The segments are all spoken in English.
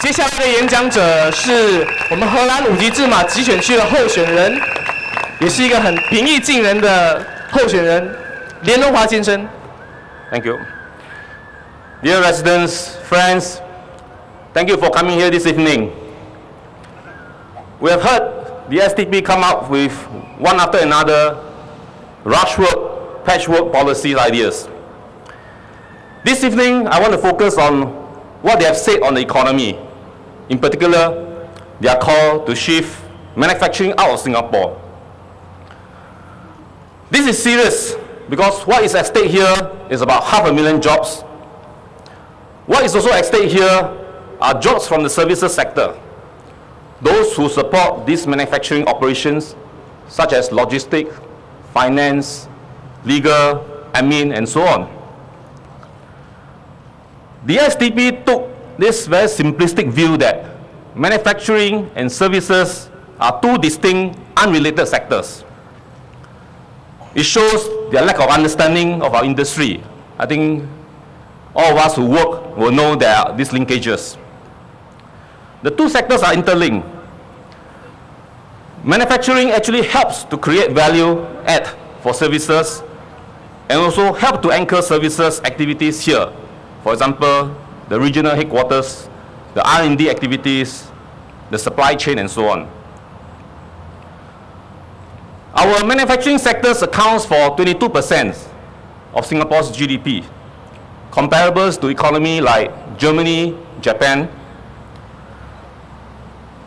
接下来的演讲者是我们荷兰5级制马集选区的候选人，也是一个很平易近人的候选人，连荣华先生。Thank you. Dear residents, friends, thank you for coming here this evening. We have heard the SDP come up with one after another rushwork, patchwork policy ideas. This evening, I want to focus on what they have said on the economy. In particular, their call to shift manufacturing out of Singapore. This is serious because what is at stake here is about 500,000 jobs. What is also at stake here are jobs from the services sector. Those who support these manufacturing operations, such as logistics, finance, legal, admin, and so on. The SDP took this very simplistic view that manufacturing and services are two distinct, unrelated sectors. It shows their lack of understanding of our industry. I think all of us who work will know there are these linkages. The two sectors are interlinked. Manufacturing actually helps to create value add for services and also help to anchor services activities here. For example, the regional headquarters, the R&D activities, the supply chain, and so on. Our manufacturing sectors accounts for 22% of Singapore's GDP, comparables to economy like Germany, Japan.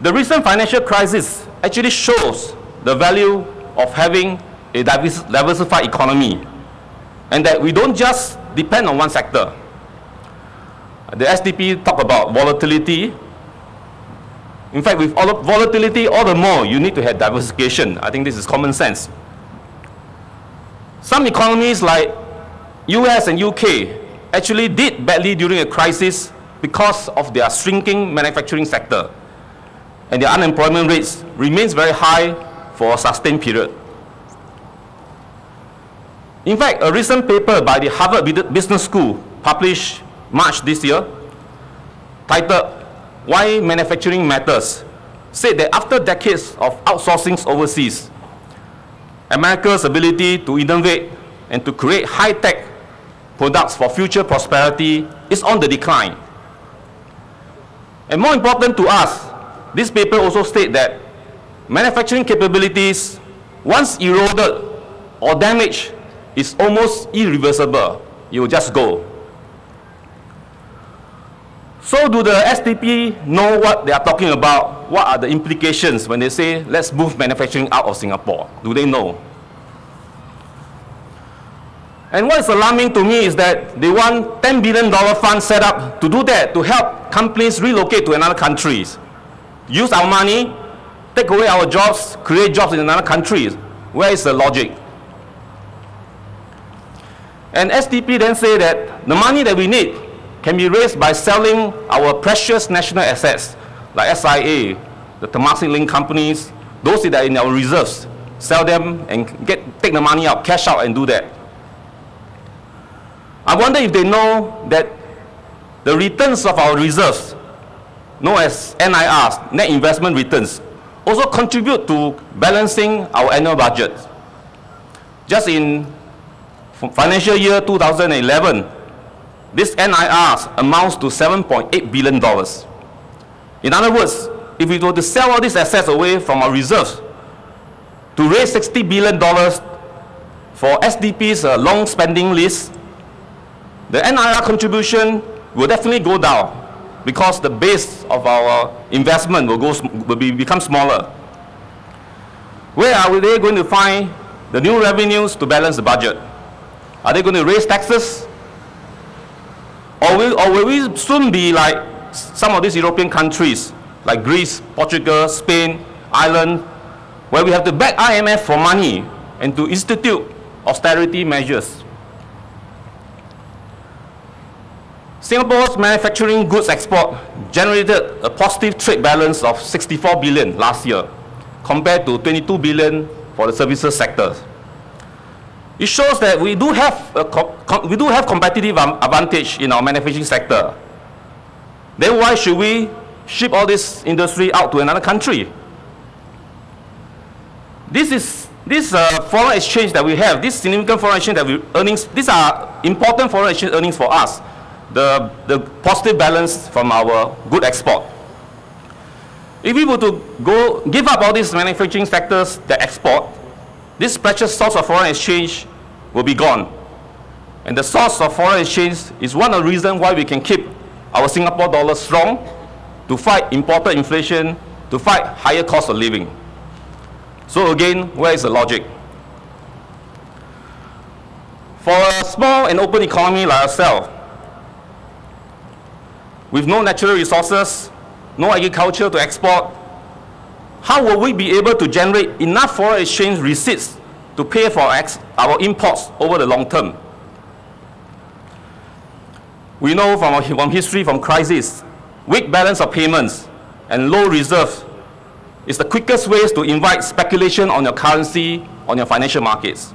The recent financial crisis actually shows the value of having a diversified economy and that we don't just depend on one sector. The SDP talk about volatility. In fact, with all volatility, all the more you need to have diversification. I think this is common sense. Some economies like US and UK actually did badly during a crisis because of their shrinking manufacturing sector. And their unemployment rates remains very high for a sustained period. In fact, a recent paper by the Harvard Business School published March this year, titled "Why Manufacturing Matters," said that after decades of outsourcing overseas, America's ability to innovate and to create high-tech products for future prosperity is on the decline. And more important to us, this paper also states that manufacturing capabilities, once eroded or damaged, is almost irreversible. You will just go. So do the SDP know what they are talking about? What are the implications when they say, let's move manufacturing out of Singapore? Do they know? And what is alarming to me is that they want $10 billion fund set up to do that, to help companies relocate to another countries. Use our money, take away our jobs, create jobs in another country. Where is the logic? And SDP then say that the money that we need can be raised by selling our precious national assets, like SIA, the Temasek Link companies, those that are in our reserves, sell them and take the money out, cash out and do that. I wonder if they know that the returns of our reserves, known as NIRs, net investment returns, also contribute to balancing our annual budget. Just in financial year 2011, this NIRs amounts to $7.8 billion. In other words, if we were to sell all these assets away from our reserves to raise $60 billion for SDP's long spending list, the NIR contribution will definitely go down because the base of our investment will become smaller. Where are they going to find the new revenues to balance the budget? Are they going to raise taxes? Or will we soon be like some of these European countries, like Greece, Portugal, Spain, Ireland, where we have to beg IMF for money and to institute austerity measures? Singapore's manufacturing goods export generated a positive trade balance of 64 billion last year, compared to 22 billion for the services sector. It shows that we do have competitive advantage in our manufacturing sector. Then why should we ship all this industry out to another country. This foreign exchange that we have, this significant foreign exchange earnings, these are important foreign exchange earnings for us. The positive balance from our good export. If we were to go give up all these manufacturing sectors that export, this precious source of foreign exchange will be gone. And the source of foreign exchange is one of the reasons why we can keep our Singapore dollar strong to fight imported inflation, to fight higher cost of living. So again, where is the logic? For a small and open economy like ourselves, with no natural resources, no agriculture to export, how will we be able to generate enough foreign exchange receipts to pay for our imports over the long term? We know from history, from crisis, weak balance of payments and low reserves is the quickest ways to invite speculation on your currency, on your financial markets.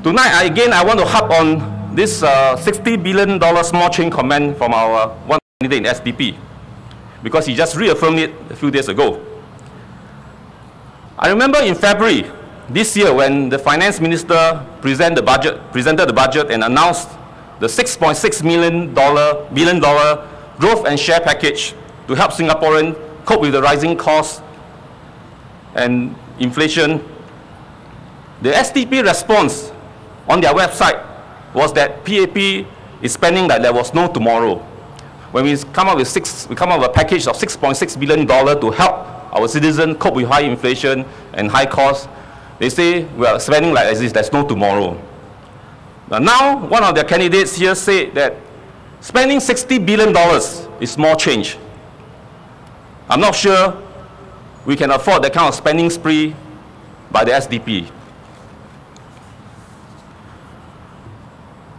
Tonight, I want to harp on this $60 billion small change comment from our one candidate in SDP, because he just reaffirmed it a few days ago. I remember in February this year when the finance minister presented the budget and announced the $6.6 billion growth and share package to help Singaporeans cope with the rising costs and inflation. The SDP response on their website was that PAP is spending like there was no tomorrow. When we come up with a package of $6.6 billion to help our citizens cope with high inflation and high costs, they say we are spending like as if there's no tomorrow. Now, one of their candidates here said that spending $60 billion is small change. I'm not sure we can afford that kind of spending spree by the SDP.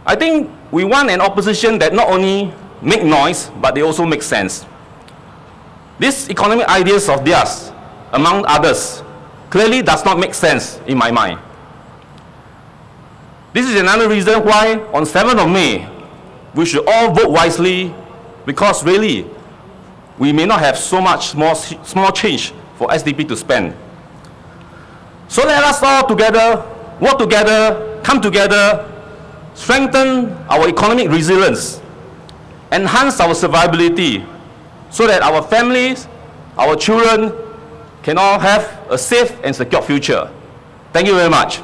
I think we want an opposition that not only make noise, but they also make sense. These economic ideas of theirs, among others, clearly does not make sense in my mind. This is another reason why on 7th of May, we should all vote wisely, because really, we may not have so much small change for SDP to spend. So let us all together, work together, come together, strengthen our economic resilience, enhance our survivability, so that our families, our children can all have a safe and secure future. Thank you very much.